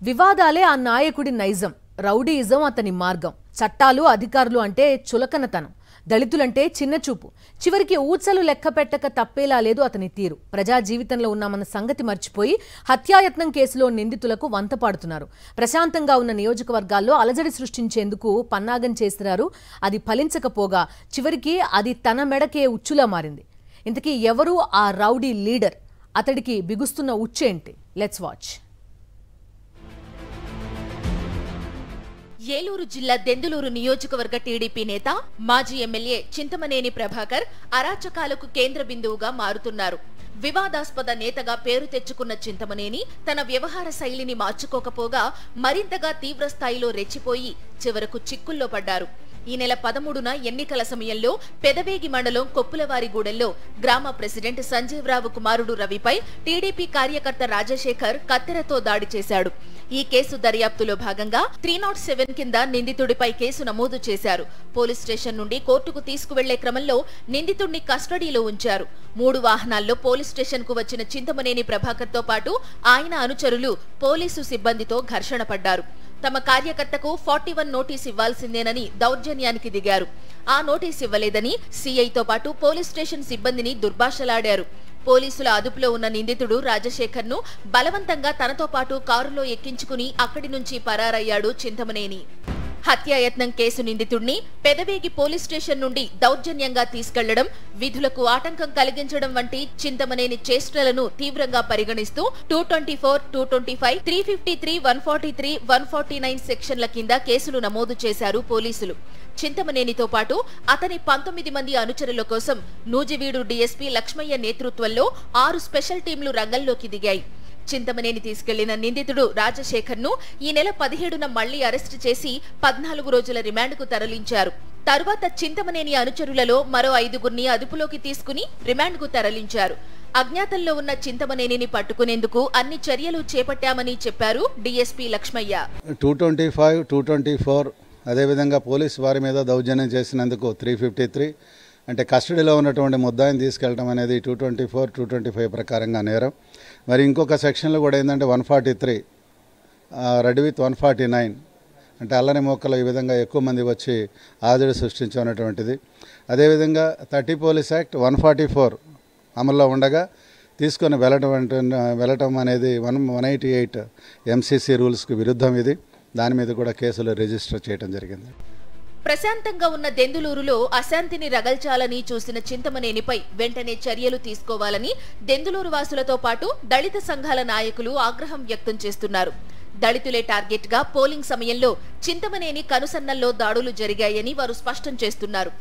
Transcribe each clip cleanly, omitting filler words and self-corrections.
వివాదాలే ఆ నాయకుడి నైజం, రౌడీయిజం అతని మార్గం. చట్టాలు అధికారులు అంటే చులకనతనం, దళితులంటే చిన్నచూపు. చివరికి ఊచలు లెక్క పెట్టక తప్పేలా లేదు అతని తీరు. ప్రజా జీవితంలో ఉన్నామన్న సంగతి మర్చిపోయి హత్యాయత్నం కేసులో నిందితులకు వంత పాడుతున్నారు. ప్రశాంతంగా ఉన్న నియోజకవర్గాల్లో అలజడి సృష్టించేందుకు పన్నాగం చేస్తున్నారు. అది ఫలించకపోగా చివరికి అది తన మెడకే ఉచ్చులా మారింది. ఇంతకీ ఎవరు ఆ రౌడీ లీడర్? అతడికి బిగుస్తున్న ఉచ్చేంటి? Let's watch. ఏలూరు జిల్లా దెందులూరు నియోజకవర్గ టీడీపీ నేత, మాజీ ఎమ్మెల్యే చింతమనేని ప్రభాకర్ అరాచకాలకు కేంద్ర బిందువుగా మారుతున్నారు. వివాదాస్పద నేతగా పేరు తెచ్చుకున్న చింతమనేని తన వ్యవహార శైలిని మార్చుకోకపోగా మరింతగా తీవ్రస్థాయిలో రెచ్చిపోయి చివరకు చిక్కుల్లో పడ్డారు. ఈ నెల 13న ఎన్నికల సమయంలో పెదవేగి మండలం కొప్పులవారిగూడెంలో గ్రామ ప్రెసిడెంట్ సంజీవరావు కుమారుడు రవిపై టీడీపీ కార్యకర్త రాజశేఖర్ కత్తెరతో దాడి చేశాడు. ఈ కేసు దర్యాప్తులో భాగంగా 307 కింద నిందితుడిపై కేసు నమోదు చేశారు. పోలీస్ స్టేషన్ నుండి కోర్టుకు తీసుకువెళ్లే క్రమంలో నిందితుడిని కస్టడీలో ఉంచారు. 3 వాహనాల్లో పోలీస్ స్టేషన్ కు వచ్చిన చింతమనేని ప్రభాకర్ తో పాటు ఆయన అనుచరులు పోలీసు సిబ్బందితో ఘర్షణ పడ్డారు. తమ కార్యకర్తకు 41 నోటీస్ ఇవ్వాల్సిందేనని దౌర్జన్యానికి దిగారు. ఆ నోటీస్ ఇవ్వలేదని సీఐతో పాటు పోలీస్ స్టేషన్ సిబ్బందిని దుర్భాషలాడారు. పోలీసుల అదుపులో ఉన్న నిందితుడు రాజశేఖర్ ను బలవంతంగా తనతో పాటు కారులో ఎక్కించుకుని అక్కడి నుంచి పరారయ్యాడు చింతమనేని. హత్యాయత్నం కేసు నిందితుడిని పెదవేగి పోలీస్ స్టేషన్ నుండి దౌర్జన్యంగా తీసుకెళ్లడం, విధులకు ఆటంకం కలిగించడం వంటి చింతమనేని చేష్టలను తీవ్రంగా పరిగణిస్తూ 224, 225, 353, 143, 149 సెక్షన్ల కింద కేసులు నమోదు చేశారు పోలీసులు. చింతమనేనితో పాటు అతని 19 మంది అనుచరుల కోసం నూజివీడు డీఎస్పీ లక్ష్మయ్య నేతృత్వంలో 6 స్పెషల్ టీంలు రంగంలోకి దిగాయి. చింతమనేని తీసుకెళ్లిన నిందితుడు రాజశేఖర్ ను ఈ నెల 17న మళ్లీ అరెస్టు చేసి 14 రోజుల రిమాండ్కు తరలించారు. తరువాత చింతమనేని అనుచరులలో మరో 5గురిని అదుపులోకి తీసుకుని రిమాండ్కు తరలించారు. అజ్ఞాతంలో ఉన్న చింతమనేనిని పట్టుకునేందుకు అన్ని చర్యలు చేపట్టామని చెప్పారు డీఎస్పీ లక్ష్మయ్య. 225, 224 అదేవిధంగా పోలీసు వారి మీద దౌర్జన్యం చేసినందుకు 353 అంటే కస్టడీలో ఉన్నటువంటి ముద్దాయిని తీసుకెళ్ళడం అనేది 224, 225 ప్రకారంగా నేరం. మరి ఇంకొక సెక్షన్లో కూడా ఏంటంటే 143 రెడ్ విత్ 149 అంటే అల్లరి మోక్కలు ఈ విధంగా ఎక్కువ మంది వచ్చి ఆదడి సృష్టించున్నటువంటిది. అదేవిధంగా 30 పోలీస్ యాక్ట్ 144 అమల్లో ఉండగా తీసుకొని వెళ్ళటం అనేది 188 ఎంసీసీ రూల్స్కి విరుద్ధం. ఇది దాని మీద కూడా కేసులు రిజిస్టర్ చేయడం జరిగింది. ప్రశాంతంగా ఉన్న దెందులూరులో అశాంతిని రగల్చాలని చూసిన చింతమనేనిపై వెంటనే చర్యలు తీసుకోవాలని దెందులూరు వాసులతో పాటు దళిత సంఘాల నాయకులు ఆగ్రహం వ్యక్తం చేస్తున్నారు. దళితులే టార్గెట్ గా పోలింగ్ సమయంలో చింతమనేని కనుసన్నల్లో దాడులు జరిగాయని వారు స్పష్టం చేస్తున్నారు.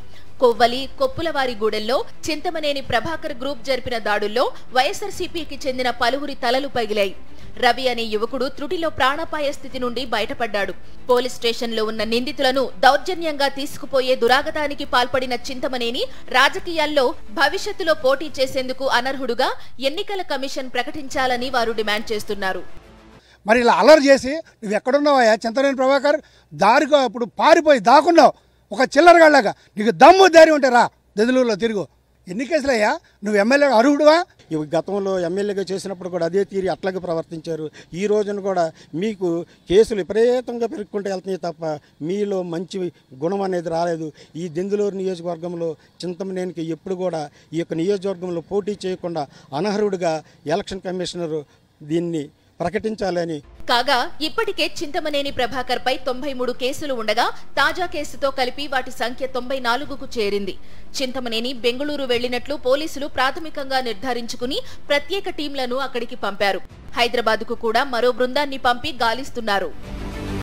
కొవ్వలి, కొప్పులవారిగూడెంలో చింతమనేని ప్రభాకర్ గ్రూప్ జరిపిన దాడుల్లో వైఎస్ఆర్సీపీకి చెందిన పలువురి తలలు పగిలాయి. రవి అనే యువకుడు త్రుటిలో ప్రాణాపాయ స్థితి నుండి బయటపడ్డాడు. పోలీస్ స్టేషన్లో ఉన్న నిందితులను దౌర్జన్యంగా తీసుకుపోయే దురాగతానికి పాల్పడిన చింతమనేని రాజకీయాల్లో భవిష్యత్తులో పోటీ చేసేందుకు అనర్హుడుగా ఎన్నికల కమిషన్ ప్రకటించాలని వారు డిమాండ్ చేస్తున్నారు. మరి ఇలా అలర్ చేసి నువ్వు ఎక్కడున్నావా చింతమనేని ప్రభాకర్, దారిగా ఇప్పుడు పారిపోయి దాక్కున్నావు ఒక చిల్లరగాళ్ళగా. నీకు దమ్ము ధైర్యం ఉంటే రా దెందులూరులో తిరుగు. ఎన్ని కేసులయ్యా? నువ్వు ఎమ్మెల్యే అర్హుడువా? గతంలో ఎమ్మెల్యేగా చేసినప్పుడు కూడా అదే తీరి అట్లాగే ప్రవర్తించారు. ఈ రోజున కూడా మీకు కేసులు విపరీతంగా పెరుగుకుంటూ వెళ్తున్నాయి తప్ప మీలో మంచి గుణం అనేది రాలేదు. ఈ దెందులూరు నియోజకవర్గంలో చింతమనేనికి ఎప్పుడు కూడా ఈ యొక్క నియోజకవర్గంలో పోటీ చేయకుండా అనర్హుడిగా ఎలక్షన్ కమిషనర్ దీన్ని ప్రకటించాలని. కాగా ఇప్పటికే చింతమనేని ప్రభాకర్ పై 93 కేసులు ఉండగా తాజా కేసుతో కలిపి వాటి సంఖ్య 94కు చేరింది. చింతమనేని బెంగళూరు వెళ్లినట్లు పోలీసులు ప్రాథమికంగా నిర్ధారించుకుని ప్రత్యేక టీంలను అక్కడికి పంపారు. హైదరాబాద్కు కూడా మరో బృందాన్ని పంపి గాలిస్తున్నారు.